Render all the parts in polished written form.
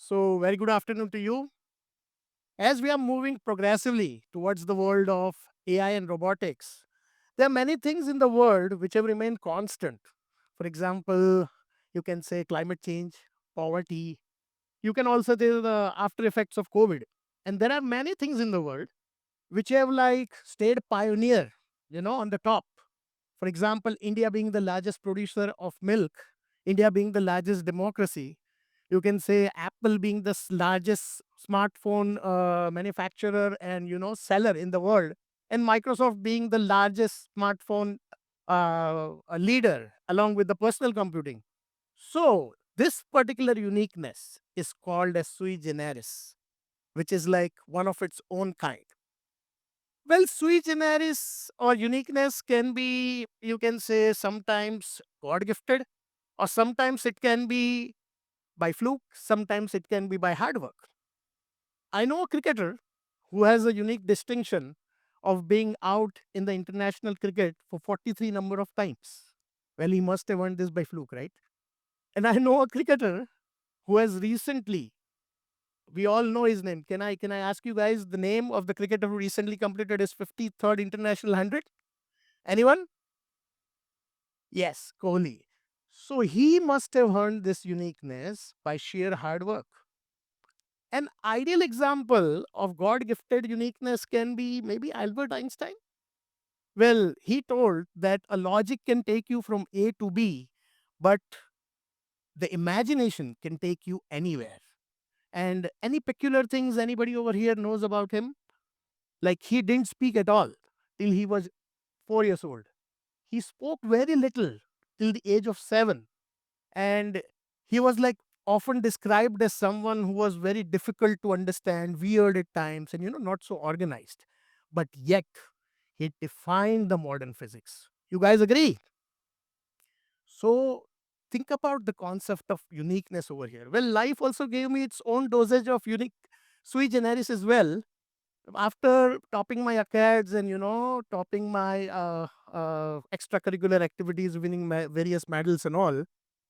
So, very good afternoon to you. As we are moving progressively towards the world of AI and robotics, there are many things in the world which have remained constant. For example, you can say climate change, poverty. You can also say the after effects of COVID. And there are many things in the world which have like stayed pioneer, on the top. For example, India being the largest producer of milk, India being the largest democracy, you can say Apple being the largest smartphone manufacturer and seller in the world, and Microsoft being the largest smartphone leader along with the personal computing. So this particular uniqueness is called as sui generis, which is like one of its own kind. Well, sui generis or uniqueness can be, you can say, sometimes God gifted, or sometimes it can be by fluke, sometimes it can be by hard work. I know a cricketer who has a unique distinction of being out in the international cricket for 43 number of times. Well, he must have earned this by fluke, right? And I know a cricketer who has recently, we all know his name. Can I ask you guys the name of the cricketer who recently completed his 53rd international 100? Anyone? Yes, Kohli. So he must have earned this uniqueness by sheer hard work. An ideal example of God gifted uniqueness can be maybe Albert Einstein. Well, he told that a logic can take you from A to B, but the imagination can take you anywhere. And any peculiar things anybody over here knows about him? Like he didn't speak at all till he was 4 years old. He spoke very little till the age of 7. And he was like often described as someone who was very difficult to understand, weird at times, and not so organized. But yet, he defined the modern physics. You guys agree? So, think about the concept of uniqueness over here. Well, life also gave me its own dosage of unique sui generis as well. After topping my acads and topping my extracurricular activities, winning my various medals and all,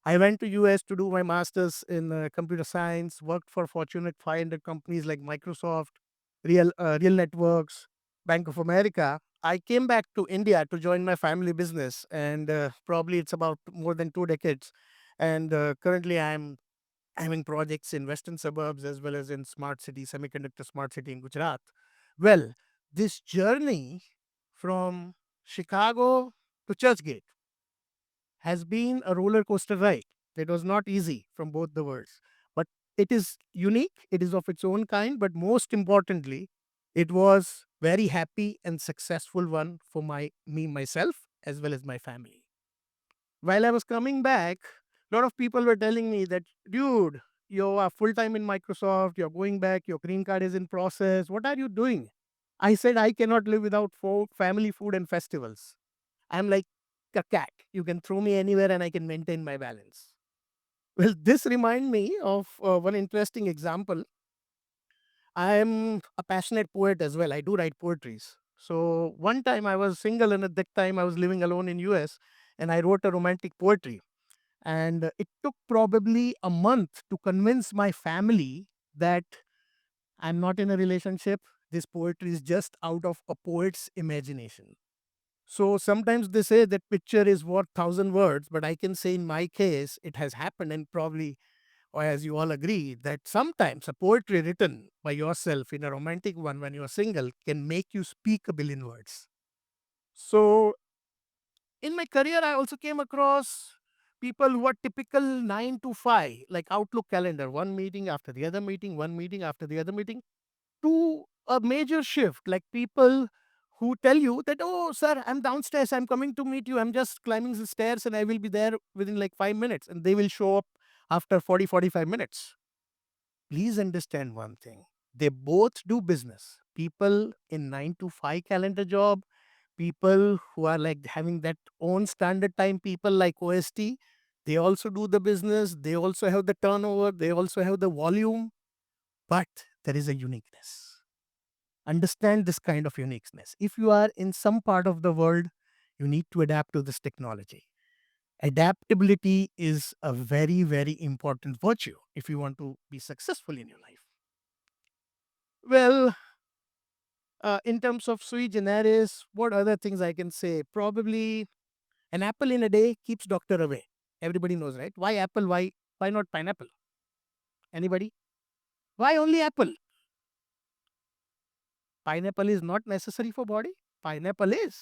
I went to US to do my masters in computer science, worked for Fortune 500 companies like Microsoft, Real Networks, Bank of America. I came back to India to join my family business, and probably it's about more than 2 decades. And currently, I'm having projects in western suburbs as well as in smart city, semiconductor smart city in Gujarat. Well, this journey from Chicago to Churchgate has been a roller coaster ride. It was not easy from both the worlds, but it is unique. It is of its own kind, but most importantly, it was very happy and successful one for me myself as well as my family. While I was coming back, a lot of people were telling me that, dude, you are full time in Microsoft, you're going back, your green card is in process. What are you doing? I said, I cannot live without family food and festivals. I'm like a cat. You can throw me anywhere and I can maintain my balance. Well, this remind me of one interesting example. I'm a passionate poet as well. I do write poetries. So one time I was single, and at that time I was living alone in US, and I wrote a romantic poetry. And it took probably a month to convince my family that I'm not in a relationship. This poetry is just out of a poet's imagination. So sometimes they say that picture is worth thousand words, but I can say in my case, it has happened, and probably, or as you all agree, that sometimes a poetry written by yourself in a romantic one when you're single can make you speak a billion words. So in my career, I also came across people who are typical 9 to 5, like Outlook calendar, one meeting after the other meeting, one meeting after the other meeting, to a major shift, like people who tell you that, oh, sir, I'm downstairs, I'm coming to meet you, I'm just climbing the stairs and I will be there within like 5 minutes, and they will show up after 40, 45 minutes. Please understand one thing. They both do business. People in 9 to 5 calendar job, people who are like having that own standard time, people like OST, they also do the business. They also have the turnover. They also have the volume, but there is a uniqueness. Understand this kind of uniqueness. If you are in some part of the world, you need to adapt to this technology. Adaptability is a very, very important virtue if you want to be successful in your life. Well, in terms of sui generis, what other things I can say? Probably an apple in a day keeps doctor away. Everybody knows, right? Why apple? Why not pineapple? Anybody? Why only apple? Pineapple is not necessary for body. Pineapple is.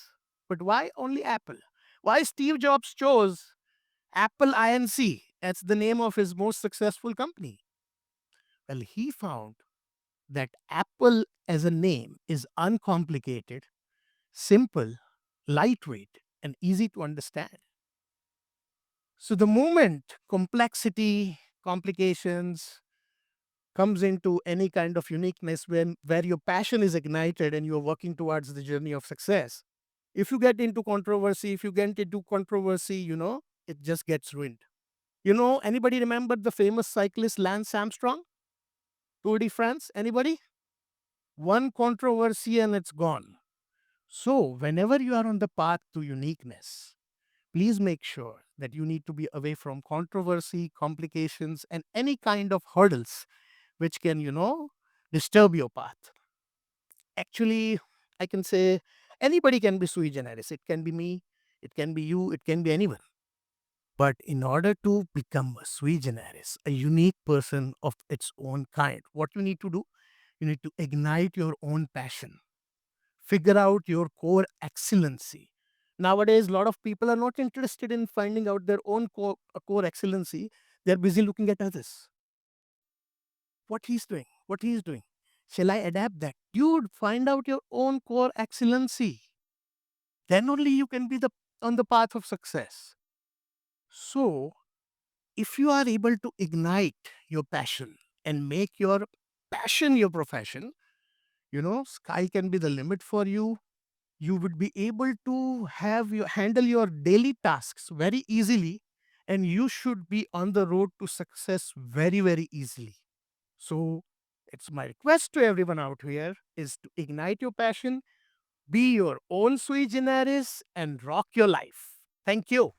But why only apple? Why Steve Jobs chose Apple Inc. That's the name of his most successful company. Well, he found that Apple as a name is uncomplicated, simple, lightweight, and easy to understand. So the moment complexity, complications comes into any kind of uniqueness when where your passion is ignited and you're working towards the journey of success. If you get into controversy, if you get into controversy, it just gets ruined. Anybody remember the famous cyclist Lance Armstrong, Tour de France? Anybody? One controversy and it's gone. So, whenever you are on the path to uniqueness, please make sure that you need to be away from controversy, complications, and any kind of hurdles which can, disturb your path. Actually, I can say anybody can be sui generis. It can be me, it can be you, it can be anyone. But in order to become a sui generis, a unique person of its own kind, what you need to do, you need to ignite your own passion, figure out your core excellency. Nowadays, a lot of people are not interested in finding out their own core excellency. They're busy looking at others. What he's doing, what he's doing. Shall I adapt that? Dude, find out your own core excellency. Then only you can be the on the path of success. So, if you are able to ignite your passion and make your passion your profession, sky can be the limit for you. You would be able to have your handle your daily tasks very easily, and you should be on the road to success very, very easily. So, it's my request to everyone out here is to ignite your passion, be your own sui generis, and rock your life. Thank you.